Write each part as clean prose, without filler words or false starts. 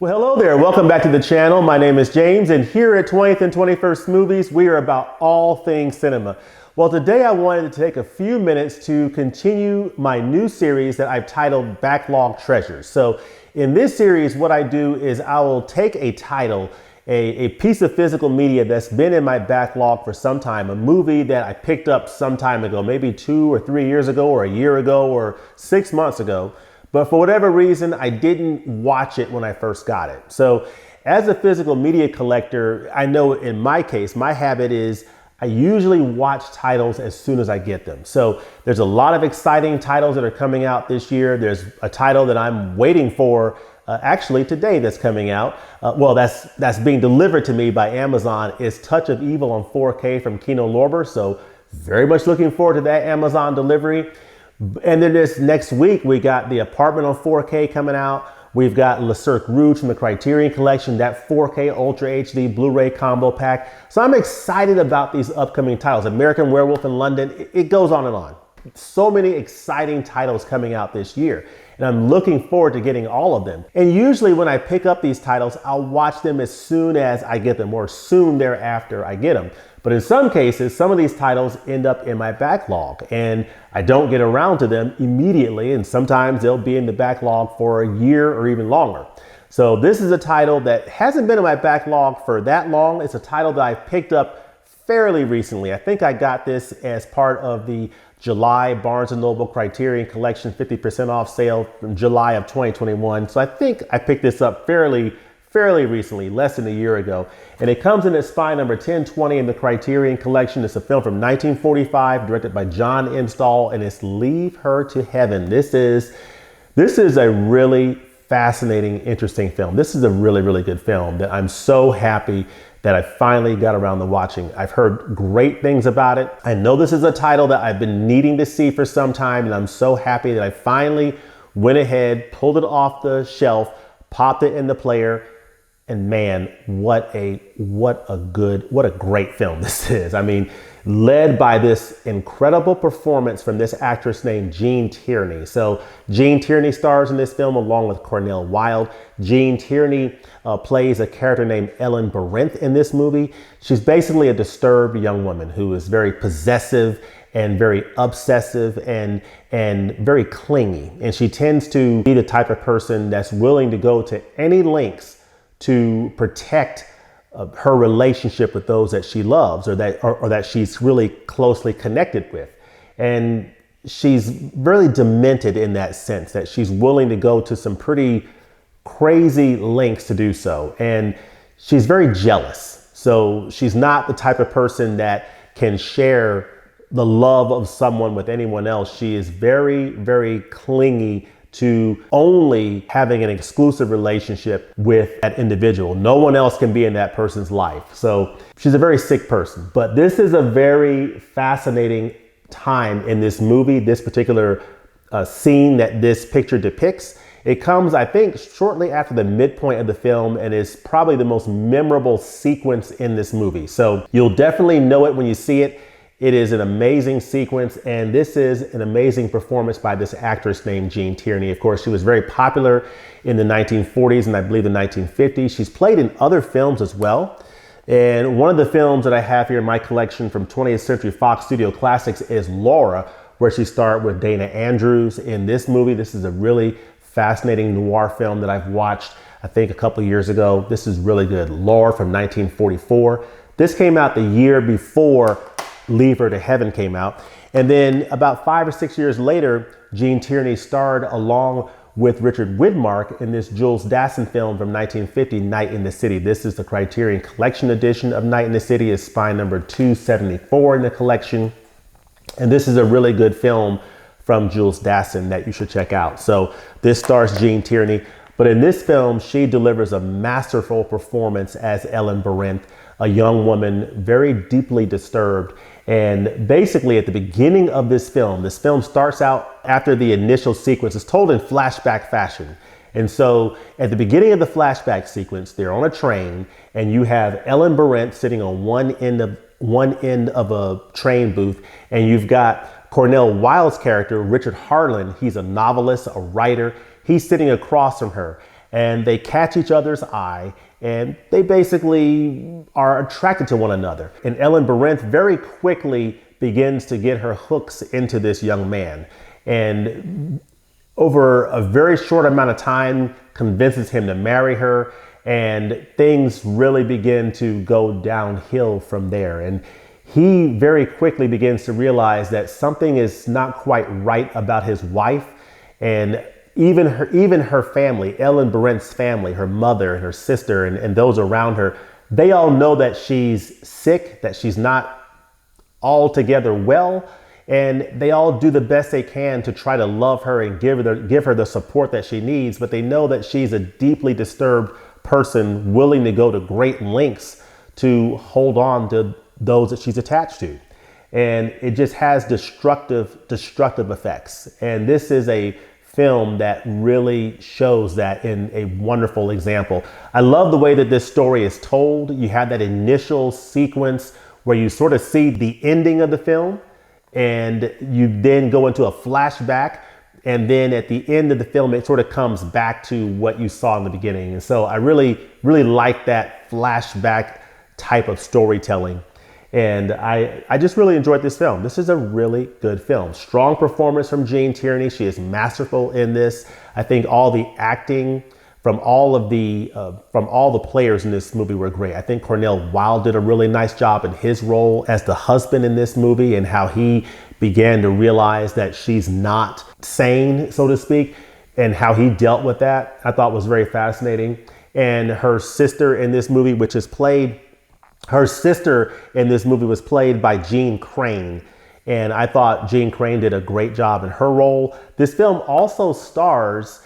Well, hello there. Welcome back to the channel. My name is James, and here at 20th and 21st Movies, we are about all things cinema. Well, today I wanted to take a few minutes to continue my new series that I've titled Backlog Treasures. So in this series, what I do is I will take a title, a piece of physical media that's been in my backlog for some time, a movie that I picked up some time ago, maybe 2 or 3 years ago, or a year ago, or 6 months ago. But for whatever reason, I didn't watch it when I first got it. So as a physical media collector, I know in my case, my habit is I usually watch titles as soon as I get them. So there's a lot of exciting titles that are coming out this year. There's a title that I'm waiting for actually today that's coming out. That's being delivered to me by Amazon. Is Touch of Evil on 4K from Kino Lorber. So very much looking forward to that Amazon delivery. And then this next week, we got The Apartment on 4K coming out. We've got Le Cercle Rouge from the Criterion Collection, that 4K Ultra HD Blu-ray combo pack. So I'm excited about these upcoming titles. American Werewolf in London, it goes on and on. So many exciting titles coming out this year. And I'm looking forward to getting all of them. And usually when I pick up these titles, I'll watch them as soon as I get them or soon thereafter I get them. But in some cases, some of these titles end up in my backlog and I don't get around to them immediately. And sometimes they'll be in the backlog for a year or even longer. So this is a title that hasn't been in my backlog for that long. It's a title that I picked up fairly recently. I think I got this as part of the July Barnes & Noble Criterion Collection 50% off sale from July of 2021. So I think I picked this up fairly recently, less than a year ago. And it comes in at spine number 1020 in the Criterion Collection. It's a film from 1945, directed by John M. Stahl, and it's Leave Her to Heaven. This is a really fascinating, interesting film. This is a really good film that I'm so happy that I finally got around to watching. I've heard great things about it. I know this is a title that I've been needing to see for some time, and I'm so happy that I finally went ahead, pulled it off the shelf, popped it in the player, and man, what a great film this is. I mean, led by this incredible performance from this actress named Gene Tierney. So Gene Tierney stars in this film along with Cornel Wilde. Gene Tierney plays a character named Ellen Berenth in this movie. She's basically a disturbed young woman who is very possessive and very obsessive and very clingy. And she tends to be the type of person that's willing to go to any lengths to protect her relationship with those that she loves or that she's really closely connected with. And she's really demented in that sense, that she's willing to go to some pretty crazy lengths to do so. And she's very jealous. So she's not the type of person that can share the love of someone with anyone else. She is very clingy to only having an exclusive relationship with that individual. No one else can be in that person's life. So she's a very sick person. But this is a very fascinating time in this movie, this particular scene that this picture depicts. It comes, I think, shortly after the midpoint of the film and is probably the most memorable sequence in this movie. So you'll definitely know it when you see it. It is an amazing sequence, and this is an amazing performance by this actress named Gene Tierney. Of course, she was very popular in the 1940s and I believe the 1950s. She's played in other films as well. And one of the films that I have here in my collection from 20th Century Fox Studio Classics is Laura, where she starred with Dana Andrews in this movie. This is a really fascinating noir film that I've watched, I think, a couple of years ago. This is really good. Laura from 1944. This came out the year before Leave Her to Heaven came out. And then about 5 or 6 years later, Gene Tierney starred along with Richard Widmark in this Jules Dassen film from 1950, Night in the City. This is the Criterion Collection edition of Night in the City. It's spine number 274 in the collection. And this is a really good film from Jules Dassen that you should check out. So this stars Gene Tierney. But in this film, she delivers a masterful performance as Ellen Berenth, a young woman very deeply disturbed. And basically at the beginning of this film starts out after the initial sequence. It's told in flashback fashion. And so at the beginning of the flashback sequence, they're on a train and you have Ellen Berenth sitting on one end of a train booth, and you've got Cornel Wilde's character, Richard Harlan. He's a novelist, a writer. He's sitting across from her. and they catch each other's eye, and they basically are attracted to one another. And Ellen Barinth very quickly begins to get her hooks into this young man, and over a very short amount of time convinces him to marry her, and things really begin to go downhill from there. And he very quickly begins to realize that something is not quite right about his wife, and even her family, Ellen Barinth's family, her mother and her sister and those around her, they all know that she's sick, that she's not altogether well, and they all do the best they can to try to love her and give her the support that she needs. But they know that she's a deeply disturbed person, willing to go to great lengths to hold on to those that she's attached to. And it just has destructive effects. And this is a film that really shows that in a wonderful example. I love the way that this story is told. You have that initial sequence where you sort of see the ending of the film, and you then go into a flashback, and then at the end of the film it sort of comes back to what you saw in the beginning. And so I really like that flashback type of storytelling, and I just really enjoyed this film. This is a really good film. Strong performance from Gene Tierney. She is masterful in this. I think all the acting from all the players in this movie were great. I think Cornel Wilde did a really nice job in his role as the husband in this movie, and how he began to realize that she's not sane, so to speak, and how he dealt with that, I thought was very fascinating. And her sister in this movie, was played by Jeanne Crain. And I thought Jeanne Crain did a great job in her role. This film also stars,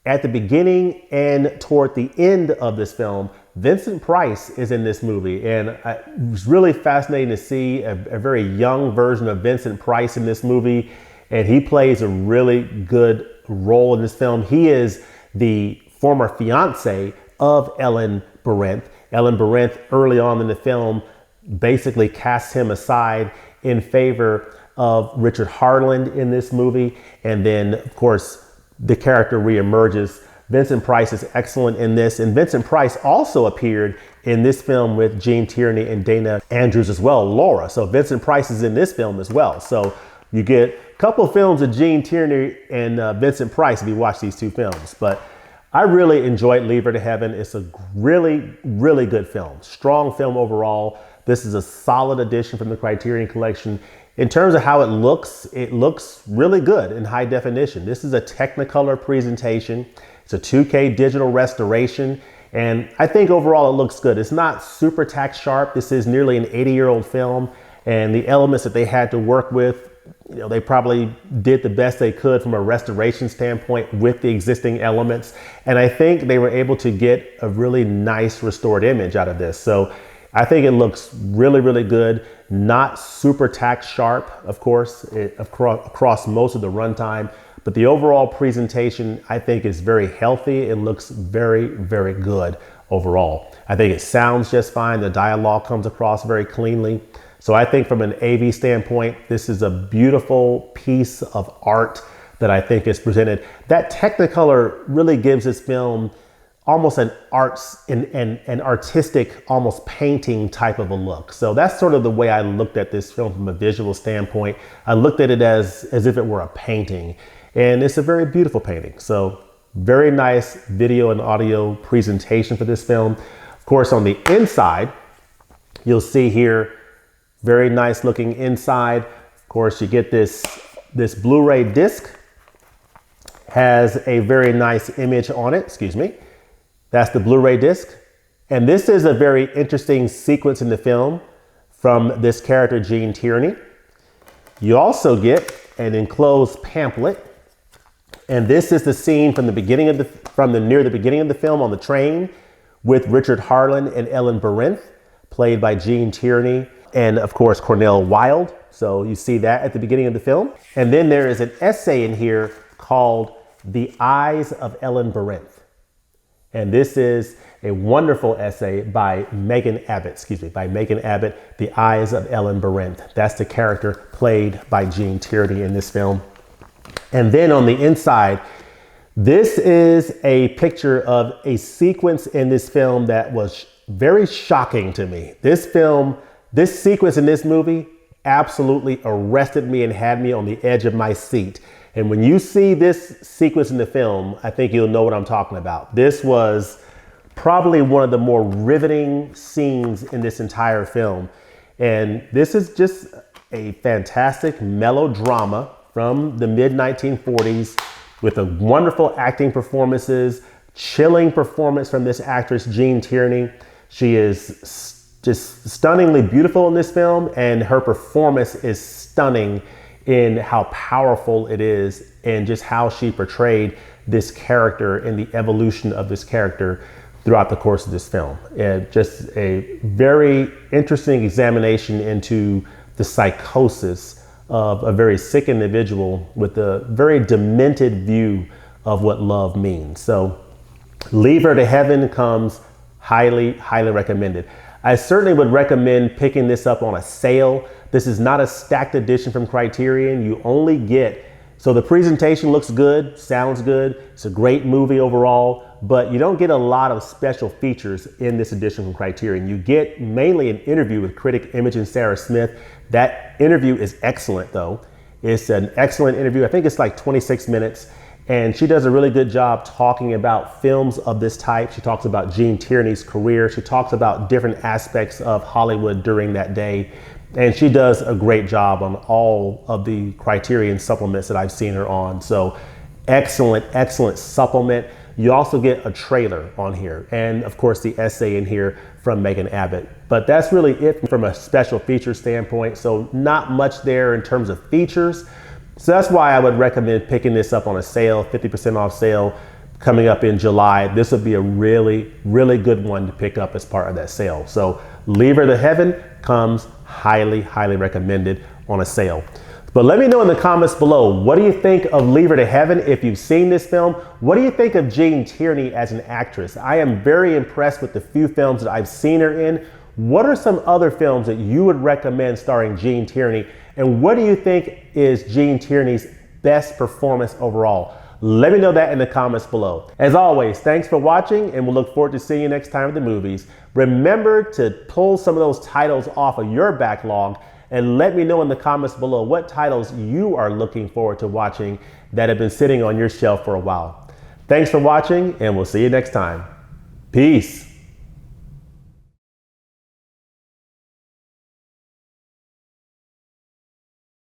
at the beginning and toward the end of this film, Vincent Price is in this movie. And it was really fascinating to see a very young version of Vincent Price in this movie. And he plays a really good role in this film. He is the former fiance of Ellen Barinth. Ellen Barinth, early on in the film, basically casts him aside in favor of Richard Harland in this movie. And then, of course, the character reemerges. Vincent Price is excellent in this. And Vincent Price also appeared in this film with Gene Tierney and Dana Andrews as well, Laura. So Vincent Price is in this film as well. So you get a couple of films of Gene Tierney and Vincent Price if you watch these two films. But I really enjoyed Leave Her to Heaven. It's a really, really good film. Strong film overall. This is a solid addition from the Criterion Collection. In terms of how it looks really good in high definition. This is a Technicolor presentation. It's a 2K digital restoration. And I think overall it looks good. It's not super tack sharp. This is nearly an 80-year-old film. And the elements that they had to work with, they probably did the best they could from a restoration standpoint with the existing elements. And I think they were able to get a really nice restored image out of this. So I think it looks really, really good. Not super tack sharp, of course, across most of the runtime, but the overall presentation, I think, is very healthy. It looks very, very good overall. I think it sounds just fine. The dialogue comes across very cleanly. So I think from an AV standpoint, this is a beautiful piece of art that I think is presented. That Technicolor really gives this film almost an artistic, almost painting type of a look. So that's sort of the way I looked at this film from a visual standpoint. I looked at it as if it were a painting, and it's a very beautiful painting. So very nice video and audio presentation for this film. Of course, on the inside, you'll see here, very nice looking inside. Of course, you get this Blu-ray disc, has a very nice image on it, excuse me. That's the Blu-ray disc. And this is a very interesting sequence in the film from this character, Gene Tierney. You also get an enclosed pamphlet. And this is the scene from the beginning of near the beginning of the film on the train with Richard Harland and Ellen Barinth, played by Gene Tierney and, of course, Cornel Wilde. So you see that at the beginning of the film. And then there is an essay in here called The Eyes of Ellen Barinth. And this is a wonderful essay by Megan Abbott, The Eyes of Ellen Barinth. That's the character played by Gene Tierney in this film. And then on the inside, This is a picture of a sequence in this film that was very shocking to me. This sequence in this movie absolutely arrested me and had me on the edge of my seat. And when you see this sequence in the film, I think you'll know what I'm talking about. This was probably one of the more riveting scenes in this entire film. And this is just a fantastic melodrama from the mid 1940s with a wonderful acting performances, chilling performance from this actress, Gene Tierney. She is just stunningly beautiful in this film, and her performance is stunning in how powerful it is and just how she portrayed this character and the evolution of this character throughout the course of this film. And just a very interesting examination into the psychosis of a very sick individual with a very demented view of what love means. So Leave Her to Heaven comes highly, highly recommended. I certainly would recommend picking this up on a sale. This is not a stacked edition from Criterion. You only get, so the presentation looks good, sounds good. It's a great movie overall, but you don't get a lot of special features in this edition from Criterion. You get mainly an interview with critic Imogen Sarah Smith. That interview is excellent though. It's an excellent interview. I think it's like 26 minutes. And she does a really good job talking about films of this type. She talks about Gene Tierney's career. She talks about different aspects of Hollywood during that day. And she does a great job on all of the Criterion supplements that I've seen her on. So excellent, excellent supplement. You also get a trailer on here. And of course the essay in here from Megan Abbott. But that's really it from a special feature standpoint. So not much there in terms of features. So that's why I would recommend picking this up on a sale, 50% off sale coming up in July. This would be a really, really good one to pick up as part of that sale. So Leave Her to Heaven comes highly, highly recommended on a sale. But let me know in the comments below, what do you think of Leave Her to Heaven if you've seen this film? What do you think of Gene Tierney as an actress? I am very impressed with the few films that I've seen her in. What are some other films that you would recommend starring Gene Tierney? And what do you think is Gene Tierney's best performance overall? Let me know that in the comments below. As always, thanks for watching, and we'll look forward to seeing you next time at the movies. Remember to pull some of those titles off of your backlog and let me know in the comments below what titles you are looking forward to watching that have been sitting on your shelf for a while. Thanks for watching, and we'll see you next time. Peace.